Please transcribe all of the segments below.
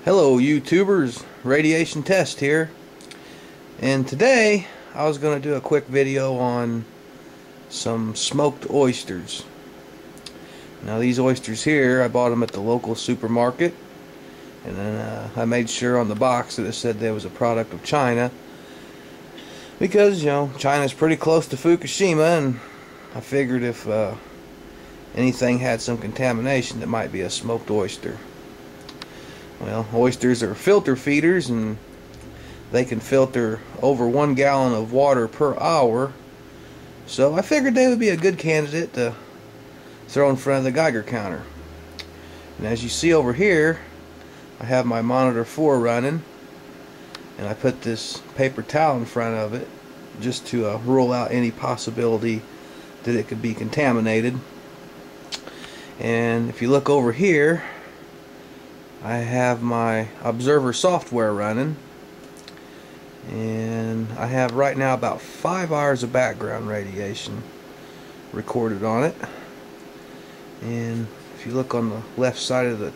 Hello YouTubers, Radiation Test here, and today I was going to do a quick video on some smoked oysters. Now these oysters here, I bought them at the local supermarket, and then I made sure on the box that it said there was a product of China, because China's pretty close to Fukushima, and I figured if anything had some contamination, it might be a smoked oyster. Well, oysters are filter feeders, and they can filter over 1 gallon of water per hour, so I figured they would be a good candidate to throw in front of the Geiger counter. And as you see over here, I have my monitor 4 running, and I put this paper towel in front of it just to rule out any possibility that it could be contaminated. And if you look over here, I have my observer software running, and I have right now about 5 hours of background radiation recorded on it. And if you look on the left side of the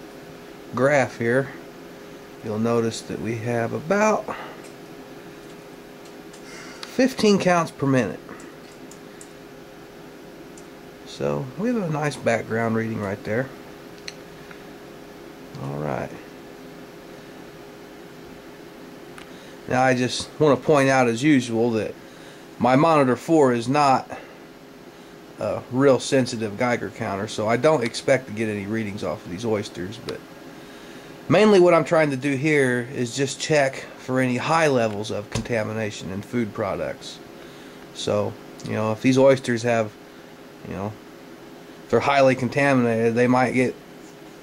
graph here, you'll notice that we have about 15 counts per minute. So we have a nice background reading right there. Alright. Now I just want to point out, as usual, that my monitor 4 is not a real sensitive Geiger counter, so I don't expect to get any readings off of these oysters, but mainly what I'm trying to do here is just check for any high levels of contamination in food products. So, if these oysters have, if they're highly contaminated, they might get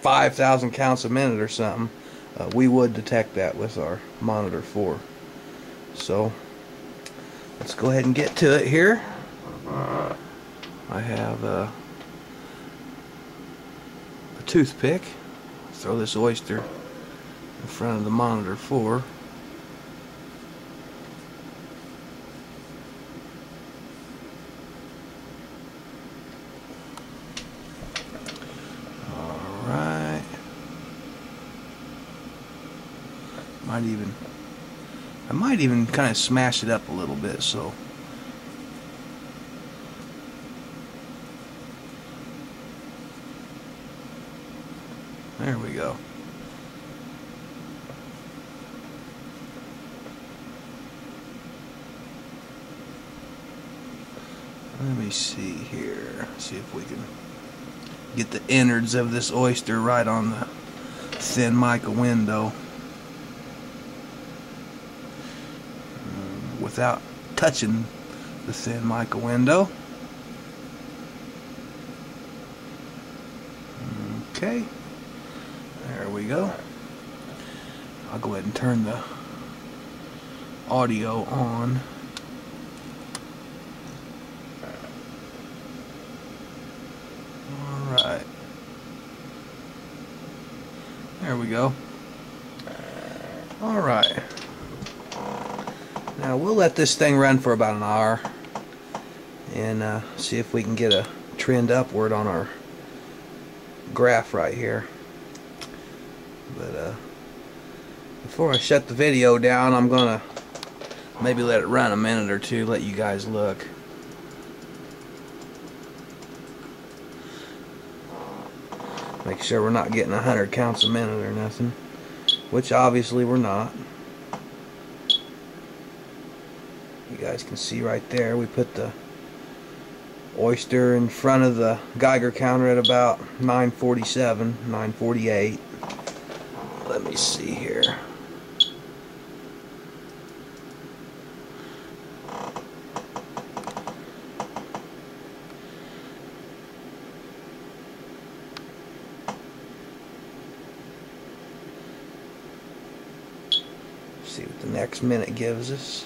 5,000 counts a minute or something. We would detect that with our monitor 4. So let's go ahead and get to it here. I have a toothpick. Throw this oyster in front of the monitor 4. I might even kind of smash it up a little bit, so there we go. Let me see here. See if we can get the innards of this oyster right on the thin mica window without touching the thin mica window. Okay, there we go. I'll go ahead and turn the audio on. Alright, there we go. Alright, now we'll let this thing run for about an hour and see if we can get a trend upward on our graph right here. But before I shut the video down, I'm gonna maybe let it run a minute or two, let you guys look. Make sure we're not getting 100 counts a minute or nothing, which obviously we're not. You guys can see right there, we put the oyster in front of the Geiger counter at about 947, 948. Let me see here. See what the next minute gives us.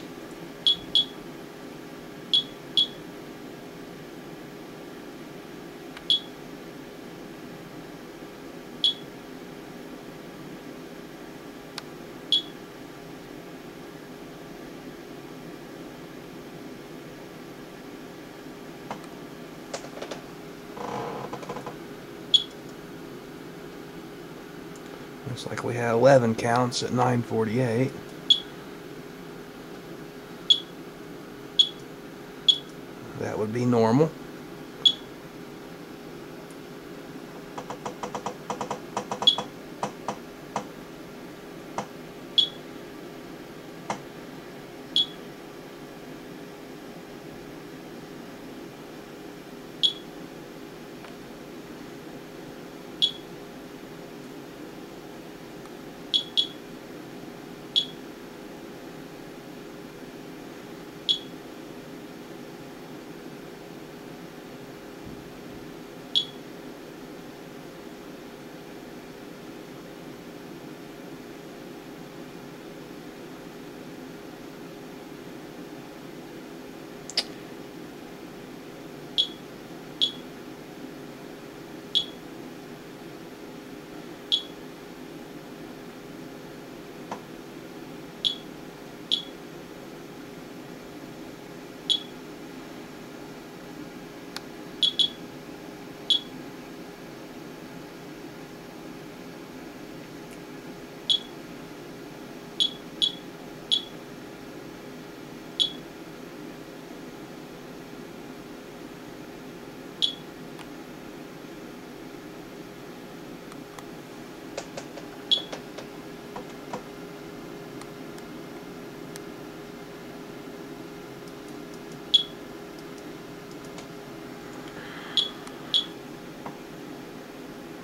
Looks like we had 11 counts at 9:48. That would be normal.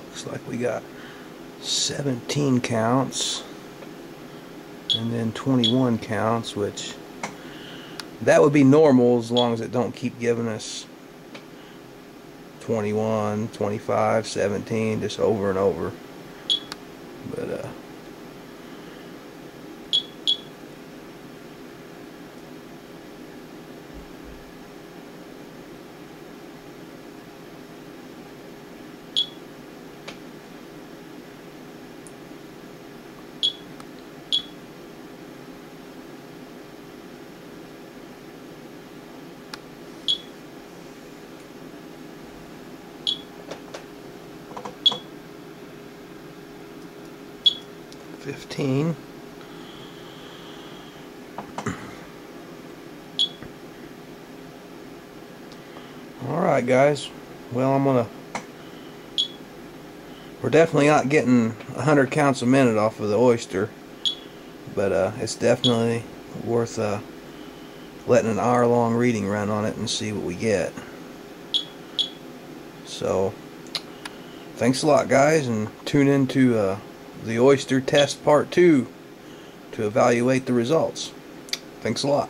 Looks like we got 17 counts and then 21 counts, which that would be normal as long as it don't keep giving us 21, 25, 17 just over and over. But 15. Alright guys, well we're definitely not getting 100 counts a minute off of the oyster, but it's definitely worth letting an hour-long reading run on it and see what we get. So thanks a lot guys, and tune into the oyster test part 2 to evaluate the results. Thanks a lot.